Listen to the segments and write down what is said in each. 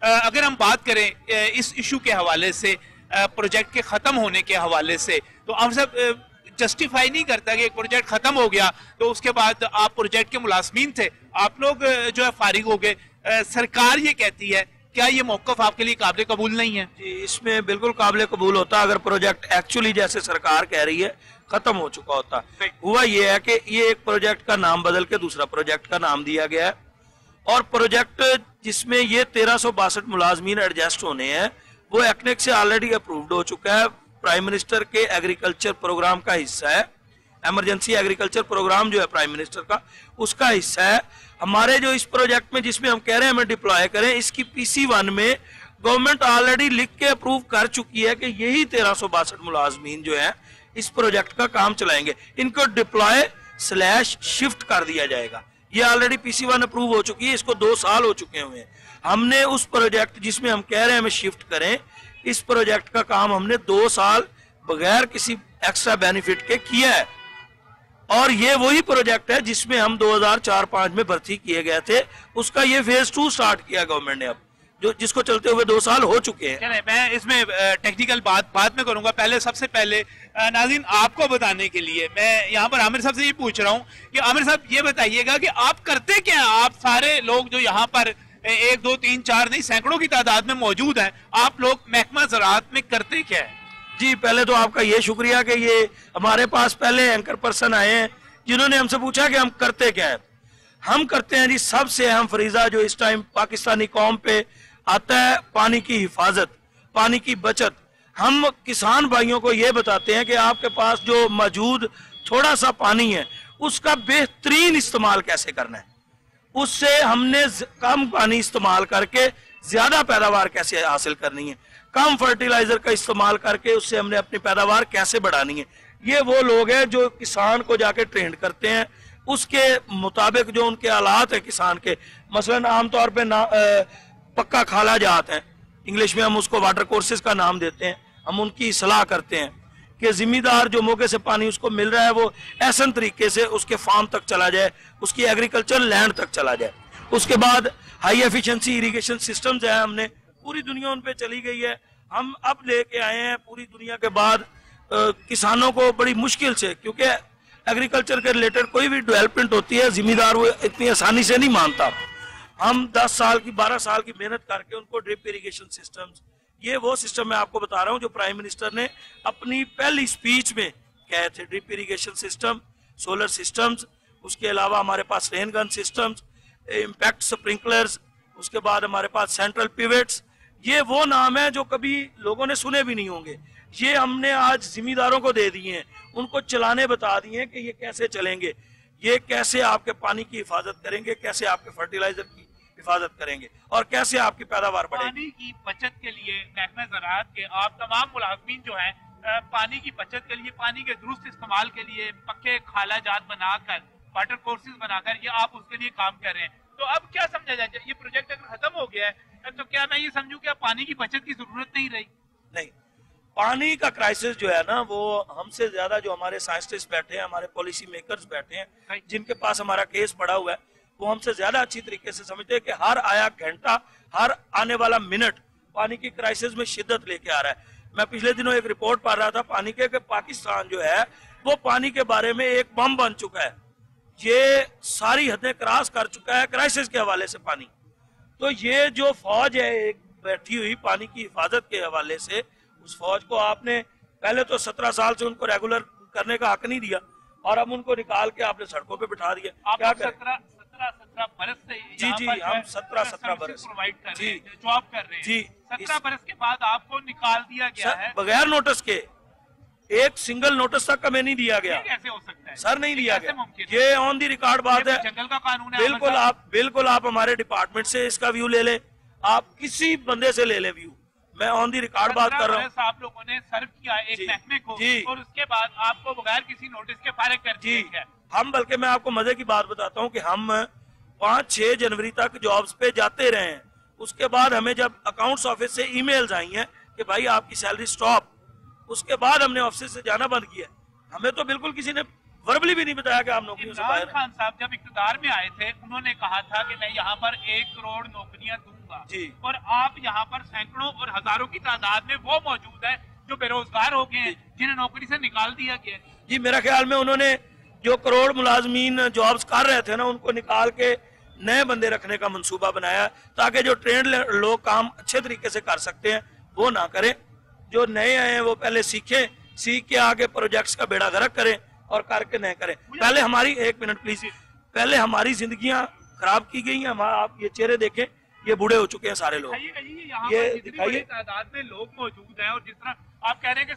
अगर हम बात करें इस इशू के हवाले से, प्रोजेक्ट के खत्म होने के हवाले से, तो हम सब जस्टिफाई नहीं करता कि एक प्रोजेक्ट खत्म हो गया तो उसके बाद आप प्रोजेक्ट के मुलाजमीन थे, आप लोग जो है फारिग हो गए। सरकार ये कहती है, क्या ये मौकफ आपके लिए काबिल कबूल नहीं है? जी, इसमें बिल्कुल काबिल कबूल होता अगर प्रोजेक्ट एक्चुअली जैसे सरकार कह रही है खत्म हो चुका होता। हुआ ये है कि ये एक प्रोजेक्ट का नाम बदल के दूसरा प्रोजेक्ट का नाम दिया गया है, और प्रोजेक्ट जिसमें ये 1362 मुलाजमीन एडजस्ट होने हैं वो एक्नेक से ऑलरेडी अप्रूव्ड हो चुका है। प्राइम मिनिस्टर के एग्रीकल्चर प्रोग्राम का हिस्सा है, इमरजेंसी एग्रीकल्चर प्रोग्राम जो है प्राइम मिनिस्टर का, उसका हिस्सा है। हमारे जो इस प्रोजेक्ट में जिसमें हम कह रहे हैं हमें डिप्लॉय करें, इसकी PC1 में गवर्नमेंट ऑलरेडी लिख के अप्रूव कर चुकी है कि यही 1362 मुलाजमीन जो है इस प्रोजेक्ट का काम चलाएंगे, इनको डिप्लॉय / शिफ्ट कर दिया जाएगा। ये ऑलरेडी PC1 अप्रूव हो चुकी है, इसको 2 साल हो चुके हुए हैं। हमने उस प्रोजेक्ट जिसमें हम कह रहे हैं हमें शिफ्ट करें, इस प्रोजेक्ट का काम हमने 2 साल बगैर किसी एक्स्ट्रा बेनिफिट के किया है, और ये वही प्रोजेक्ट है जिसमें हम 2004-05 में भर्ती किए गए थे। उसका ये फेज 2 स्टार्ट किया गवर्नमेंट ने, अब जो जिसको चलते हुए 2 साल हो चुके हैं। चले, मैं इसमें टेक्निकल बात बाद में करूंगा। पहले सबसे पहले नाज़रीन आपको बताने के लिए मैं यहाँ पर आमिर साहब से ये पूछ रहा हूँ कि आमिर साहब ये बताइएगा कि आप करते क्या हैं? आप सारे लोग जो यहाँ पर 1 2 3 4 नहीं सैकड़ों की तादाद में मौजूद हैं, आप लोग महकमा ज़राअत में करते क्या है? जी, पहले तो आपका ये शुक्रिया कि ये हमारे पास पहले एंकर पर्सन आए हैं जिन्होंने हमसे पूछा कि हम करते क्या है। हम करते हैं जी सबसे अहम फरीजा जो इस टाइम पाकिस्तानी कौम पे आता है, पानी की हिफाजत, पानी की बचत। हम किसान भाइयों को ये बताते हैं कि आपके पास जो मौजूद थोड़ा सा पानी है उसका बेहतरीन इस्तेमाल कैसे करना है, उससे हमने कम पानी इस्तेमाल करके ज्यादा पैदावार कैसे हासिल करनी है, कम फर्टिलाइजर का इस्तेमाल करके उससे हमने अपनी पैदावार कैसे बढ़ानी है। ये वो लोग हैं जो किसान को जाके ट्रेंड करते हैं, उसके मुताबिक जो उनके हालात है किसान के, मसलन आमतौर पे पक्का खाला जात है, इंग्लिश में हम उसको वाटर कोर्सेज का नाम देते हैं। हम उनकी सलाह करते हैं कि जिम्मेदार जो मौके से पानी उसको मिल रहा है वो ऐसा तरीके से उसके फार्म तक चला जाए, उसकी एग्रीकल्चर लैंड तक चला जाए। उसके बाद हाई एफिशिएंसी इरिगेशन सिस्टम्स है, हमने पूरी दुनिया उन पे चली गई है। हम अब लेके आए हैं पूरी दुनिया के बाद किसानों को बड़ी मुश्किल से, क्योंकि एग्रीकल्चर के रिलेटेड कोई भी डेवलपमेंट होती है जिम्मेदार वो इतनी आसानी से नहीं मानता। हम 10 साल की 12 साल की मेहनत करके उनको ड्रिप इरिगेशन सिस्टम्स, ये वो सिस्टम मैं आपको बता रहा हूँ जो प्राइम मिनिस्टर ने अपनी पहली स्पीच में कहे थे। Drip irrigation system, solar systems, उसके अलावा हमारे पास rain gun systems, impact sprinklers, उसके बाद हमारे पास सेंट्रल पिवेट्स। ये वो नाम है जो कभी लोगों ने सुने भी नहीं होंगे। ये हमने आज जिम्मेदारों को दे दिए हैं, उनको चलाने बता दिए हैं कि ये कैसे चलेंगे, ये कैसे आपके पानी की हिफाजत करेंगे, कैसे आपके फर्टिलाइजर की हिफाजत करेंगे और कैसे आपकी पैदावार बढ़ेगी। पानी की बचत के लिए महकमा ज़राअत के आप तमाम मुलाज़मीन जो हैं पानी की बचत के लिए, पानी के दुरुस्त इस्तेमाल के लिए पक्के खाला जात बनाकर, वाटर कोर्सेज बनाकर ये आप उसके लिए काम कर रहे हैं। तो अब क्या समझा जाए, ये प्रोजेक्ट अगर खत्म हो गया है तो क्या मैं ये समझूं कि पानी की बचत की जरूरत नहीं रही? नहीं, पानी का क्राइसिस जो है ना वो हमसे ज्यादा जो हमारे साइंटिस्ट बैठे हैं, हमारे पॉलिसी मेकर्स बैठे हैं, जिनके पास हमारा केस पड़ा हुआ है, वो हमसे ज्यादा अच्छी तरीके से समझते हैं कि हर आया घंटा, हर आने वाला मिनट पानी की क्राइसिस में शिद्दत लेके आ रहा है। मैं पिछले दिनों एक रिपोर्ट पढ़ रहा था पानी के कि पाकिस्तान जो है वो पानी के बारे में एक बम बन चुका है, ये सारी हदें क्रॉस कर चुका है क्राइसिस के हवाले से पानी। तो ये जो फौज है एक बैठी हुई पानी की हिफाजत के हवाले से, उस फौज को आपने पहले तो 17 साल से उनको रेगुलर करने का हक नहीं दिया और अब उनको निकाल के आपने सड़कों पे बिठा दिया। क्या करें? 17 बरस से जी हम 17 बरस प्रोवाइड कर रहे हैं, जॉब कर रहे हैं जी। 17 बरस के बाद आपको निकाल दिया गया है बगैर नोटिस के, एक सिंगल नोटिस तक हमें नहीं दिया गया। कैसे हो सकता है सर? नहीं दिया गया, ये ऑन दी रिकॉर्ड बात है, जंगल का कानून है। बिल्कुल आप हमारे डिपार्टमेंट से इसका व्यू ले लें, आप किसी बंदे से ले लें व्यू, मैं ऑन दी रिकॉर्ड बात कर रहा हूँ। आप लोगों ने सर्व किया एक महकमे को और उसके बाद आपको बगैर किसी नोटिस के फारिग कर दिया गया। हम बल्कि मैं आपको मजे की बात बताता हूँ कि हम 5-6 जनवरी तक जॉब्स पे जाते रहे हैं। उसके बाद हमें जब अकाउंट्स ऑफिस से ईमेल्स आई हैं कि भाई आपकी सैलरी स्टॉप, उसके बाद हमने ऑफिस से जाना बंद किया। हमें तो बिल्कुल किसी ने वर्बली भी नहीं बताया कि आप नौकरियों से बाहर। इमरान खान साहब जब इक़्तिदार में आए थे उन्होंने कहा था कि मैं यहाँ पर 1 करोड़ नौकरियां दूंगा होगा जी। और आप यहाँ पर सैकड़ों और हजारों की तादाद में वो मौजूद है जो बेरोजगार हो गए हैं, जिन्हें नौकरी से निकाल दिया गया है। जी, मेरा ख्याल में उन्होंने जो करोड़ मुलाजमीन जॉब्स कर रहे थे ना, उनको निकाल के नए बंदे रखने का मंसूबा बनाया ताकि जो ट्रेंड लोग काम अच्छे तरीके से कर सकते हैं वो ना करें। जो नए आए हैं वो पहले सीखें, सीख के आगे प्रोजेक्ट्स का बेड़ा गर्क करें और करके नहीं करें। पहले हमारी, एक मिनट प्लीज, पहले हमारी जिंदगियां खराब की गई हैं। आप ये चेहरे देखें, ये बूढ़े हो चुके हैं सारे लोग। ये दिखाइए तादाद में लोग मौजूद हैं और जिस तरह आप कह रहे हैं कि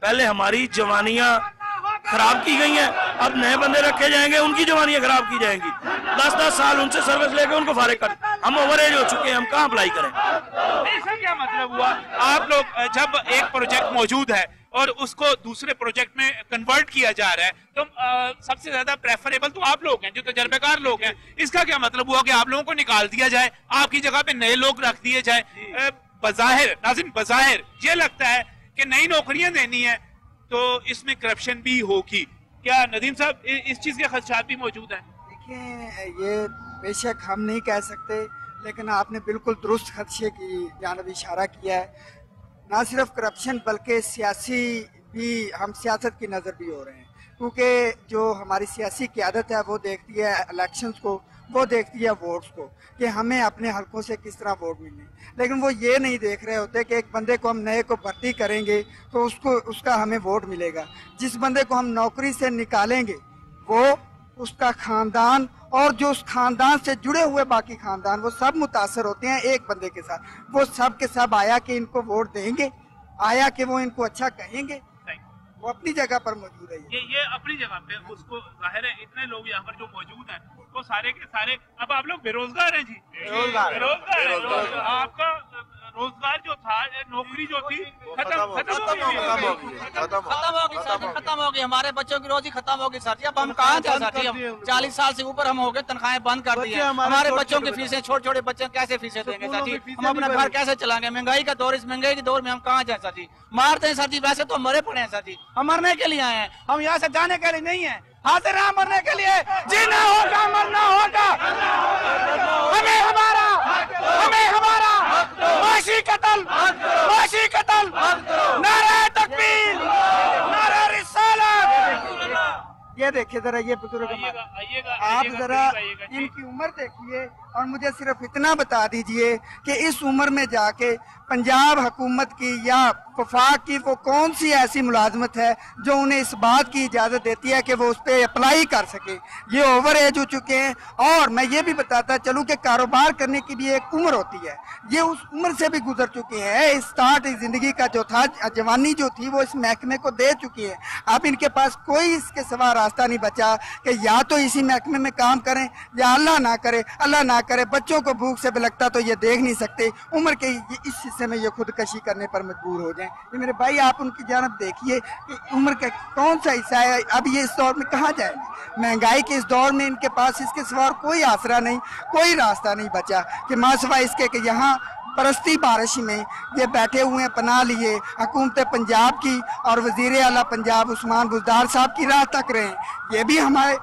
पहले हमारी जवानियां खराब की गई हैं, अब नए बंदे रखे जाएंगे, उनकी जवानियां खराब की जाएंगी। 10-10 साल उनसे सर्विस लेके उनको फारिग कर, हम ओवर एज हो चुके हैं, हम कहाँ अप्लाई करें? इसका क्या मतलब हुआ? आप लोग जब एक प्रोजेक्ट मौजूद है और उसको दूसरे प्रोजेक्ट में कन्वर्ट किया जा रहा है तो सबसे ज्यादा प्रेफरेबल तो आप लोग हैं जो तजर्बेकार लोग हैं। इसका क्या मतलब हुआ कि आप लोगों को निकाल दिया जाए, आपकी जगह पे नए लोग रख दिए जाए? बज़ाहिर नाज़रीन, बज़ाहिर ये लगता है कि नई नौकरियां देनी है तो इसमें करप्शन भी होगी। क्या नदीम साहब इस चीज के खदशात भी मौजूद हैं? देखिए, ये बेशक हम नहीं कह सकते, लेकिन आपने बिल्कुल दुरुस्त खदशे की जानब इशारा किया है। ना सिर्फ करप्शन बल्कि सियासी भी, हम सियासत की नज़र भी हो रहे हैं, क्योंकि जो हमारी सियासी क़यादत है वो देखती है इलेक्शंस को, वो देखती है वोट्स को कि हमें अपने हलकों से किस तरह वोट मिलने, लेकिन वो ये नहीं देख रहे होते कि एक बंदे को हम नए को भर्ती करेंगे तो उसका हमें वोट मिलेगा। जिस बंदे को हम नौकरी से निकालेंगे वो, उसका ख़ानदान और जो उस ख़ानदान से जुड़े हुए बाकी ख़ानदान, वो सब मुतासर होते हैं एक बंदे के साथ। वो सब के सब आया कि इनको वोट देंगे, आया कि वो इनको अच्छा कहेंगे, वो अपनी जगह पर मौजूद है। ये अपनी जगह पे उसको जाहिर है, इतने लोग यहाँ पर जो मौजूद हैं वो सारे के सारे, अब आप लोग बेरोजगार हैं जी, बेरोजगार। आपका रोजगार जो था, नौकरी जो थी, खत्म होगी। हमारे बच्चों की रोजी खत्म होगी सर जी। अब हम कहाँ जाए सर जी? अब 40 साल से ऊपर हम हो गए, तनख्वाहें बंद कर दी है। हमारे बच्चों की फीसें, छोटे छोटे बच्चे कैसे फीसें देंगे सर जी? हम अपना घर कैसे चलाएंगे? महंगाई का दौर, इस महंगाई के दौर में हम कहाँ जाए सर जी? मारते हैं सर जी, वैसे तो मरे पड़े हैं सर जी। हम मरने के लिए आए हैं, हम यहाँ से जाने के लिए नहीं है। हाजिर हैं मरने के लिए, जीना होगा मरना होगा। हमें हमारा माशी कत्ल, नारे तकबीर, नारे रिसालत। ये देखिए जरा, ये बुजुर्ग, आप जरा इनकी उम्र देखिए और मुझे सिर्फ इतना बता दीजिए कि इस उम्र में जाके पंजाब हुकूमत की या वफाक की वो कौन सी ऐसी मुलाजमत है जो उन्हें इस बात की इजाज़त देती है कि वो उस पर अप्लाई कर सके? ये ओवर एज हो चुके हैं। और मैं ये भी बताता चलूँ कि कारोबार करने की भी एक उम्र होती है, ये उस उम्र से भी गुजर चुके हैं। स्टार्ट ज़िंदगी का जो था, जवानी जो थी, वो इस महकमे को दे चुकी है। अब इनके पास कोई इसके सिवा रास्ता नहीं बचा कि या तो इसी महकमे में काम करें या अल्लाह ना करे बच्चों को भूख से बिलकता तो ये देख नहीं सकते, उम्र के इस हिस्से में ये खुदकशी करने पर मजबूर हो जाएं। ये मेरे भाई, आप उनकी जानब देखिए कि उम्र का कौन सा हिस्सा है। अब ये इस दौर में कहाँ जाएंगे? महंगाई के इस दौर में इनके पास इसके सिवा कोई आसरा नहीं, कोई रास्ता नहीं बचा कि मासवा इसके कि यहाँ परस्ती बारिश में ये बैठे हुए हैं, पनाह लिए हुकूमत पंजाब की और वज़ीर आला पंजाब उस्मान बुज़दार साहब की राह तक रहे हैं। ये भी हमारे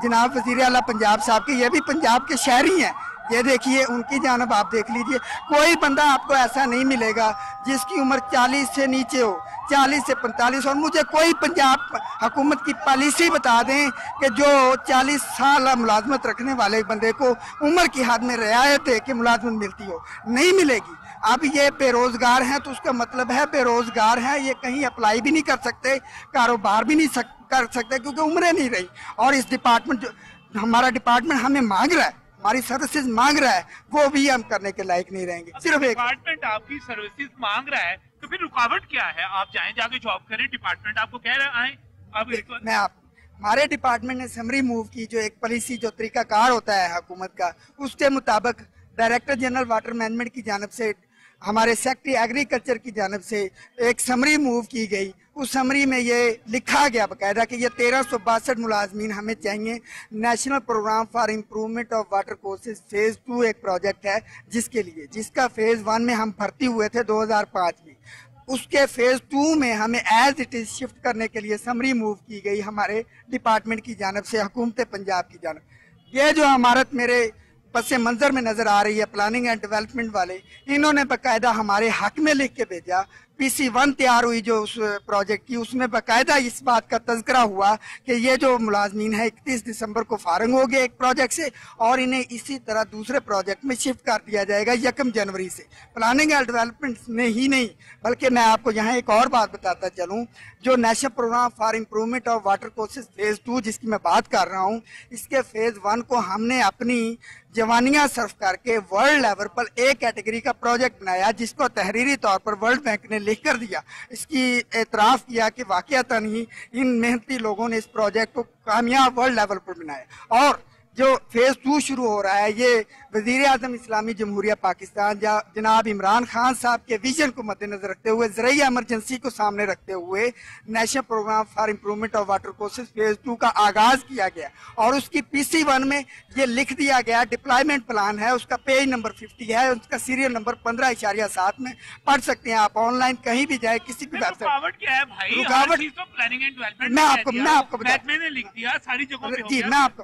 जनाब वज़ीर आला पंजाब साहब के, ये भी पंजाब के शहरी हैं। ये देखिए, उनकी जानब आप देख लीजिए, कोई बंदा आपको ऐसा नहीं मिलेगा जिसकी उम्र 40 से नीचे हो, 40 से 45। और मुझे कोई पंजाब हुकूमत की पॉलिसी बता दें कि जो 40 साल मुलाजमत रखने वाले बंदे को उम्र की हद में रियायत है कि मुलाजमत मिलती हो, नहीं मिलेगी। अब ये बेरोजगार हैं तो उसका मतलब है बेरोजगार हैं, ये कहीं अप्लाई भी नहीं कर सकते, कारोबार भी नहीं कर सकते क्योंकि उम्रें नहीं रही। और इस डिपार्टमेंट, जो हमारा डिपार्टमेंट हमें मांग रहा है, हमारी सर्विसेज मांग रहा है, वो भी हम करने के लायक नहीं रहेंगे। सिर्फ एक डिपार्टमेंट आपकी सर्विसेज मांग रहा है तो फिर रुकावट क्या है? आप जाएं, जाके जॉब करें, डिपार्टमेंट आपको कह रहा है आए। हमारे डिपार्टमेंट ने समरी मूव की, जो एक पॉलिसी, जो तरीकाकार होता है हुकूमत का, उसके मुताबिक डायरेक्टर जनरल वाटर मैनेजमेंट की जानब से, हमारे सेक्रेटरी एग्रीकल्चर की जानब से एक समरी मूव की गई। उस समरी में ये लिखा गया बाकायदा कि ये 1362 मुलाजमीन हमें चाहिए। National programme for improvement of water courses phase 2 एक प्रोजेक्ट है जिसका फेज़ 1 में हम भर्ती हुए थे 2005 में। उसके फेज़ 2 में हमें एज इट इज़ शिफ्ट करने के लिए समरी मूव की गई हमारे डिपार्टमेंट की जानब से, हुकूमत पंजाब की जानब। ये जो इमारत मेरे पस मंजर में नजर आ रही है प्लानिंग एंड डेवलपमेंट वाले, इन्होंने बाकायदा हमारे हक में लिख के भेजा। PC1 तैयार हुई जो उस प्रोजेक्ट की, उसमें बाकायदा इस बात का तज़किरा हुआ कि ये जो मुलाजमीन है 31 दिसंबर को फारग हो गए एक प्रोजेक्ट से और इन्हें इसी तरह दूसरे प्रोजेक्ट में शिफ्ट कर दिया जाएगा 1 जनवरी से। प्लानिंग एंड डेवलपमेंट में ही नहीं बल्कि मैं आपको यहाँ एक और बात बताता चलूँ, जो national programme for improvement of water courses phase 2 जिसकी मैं बात कर रहा हूँ, इसके फेज़ 1 को हमने अपनी जवानियां सर्व करके वर्ल्ड लेवल पर एक कैटेगरी का प्रोजेक्ट बनाया जिसको तहरीरी तौर पर वर्ल्ड बैंक ने लिख कर दिया। इसकी एतराफ़ किया कि वाकईतन ही इन मेहनती लोगों ने इस प्रोजेक्ट को कामयाब वर्ल्ड लेवल पर बनाया। और जो फेज़ 2 शुरू हो रहा है ये वज़ीर आज़म इस्लामी जमहूरिया पाकिस्तान जनाब इमरान खान साहब के विजन को मद्देनजर रखते हुए, ज़रूरी एमरजेंसी को सामने रखते हुए national programme for improvement of water courses phase 2 का आगाज़ किया गया और उसकी PC1 में ये लिख दिया गया, डिप्लॉयमेंट प्लान है, उसका पेज नंबर 50 है, उसका सीरियल नंबर 15.7 में पढ़ सकते हैं आप, ऑनलाइन कहीं भी जाए किसी भी वेबसाइट। रुकावट क्या है भाई? रुकावट प्लानिंग एंड डेवलपमेंट मैं आपको मैंने लिख दिया सारी जगहों पे, जी मैं आपको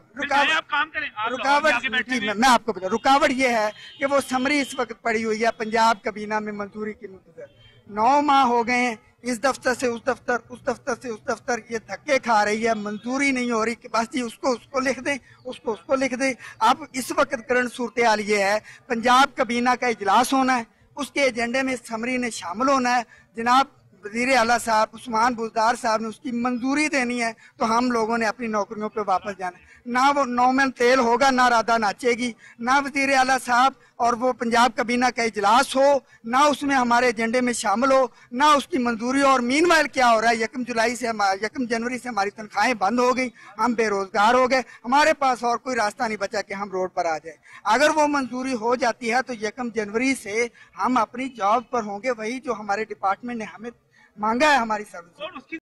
मैं आपको बता, रुकावट ये है कि वो समरी इस वक्त पड़ी हुई है पंजाब कबीना में मंजूरी की मुंतजर। 9 माह हो गए हैं, इस दफ्तर से उस दफ्तर, उस दफ्तर से उस दफ्तर, ये धक्के खा रही है, मंजूरी नहीं हो रही कि बस जी उसको लिख दें, उसको लिख दें। अब इस वक्त करंट सूरत हाल ये है, पंजाब कबीना का इजलास होना है, उसके एजेंडे में समरी ने शामिल होना है, जनाब वज़ीर आला साहब उस्मान बुज़दार साहब ने उसकी मंजूरी देनी है, तो हम लोगों ने अपनी नौकरियों पे वापस जाना है। ना वो 9 में तेल होगा, ना राधा नाचेगी, ना वज़ीर आला साहब और वो पंजाब कबीना का इजलास हो, ना उसमें हमारे एजेंडे में शामिल हो, ना उसकी मंजूरी। और मीनवाइल क्या हो रहा है, 1 जनवरी से हमारी तनख्वाहें बंद हो गई, हम बेरोजगार हो गए, हमारे पास और कोई रास्ता नहीं बचा कि हम रोड पर आ जाए। अगर वो मंजूरी हो जाती है तो 1 जनवरी से हम अपनी जॉब पर होंगे, वही जो हमारे डिपार्टमेंट ने हमें मांगा है हमारी सर्विस।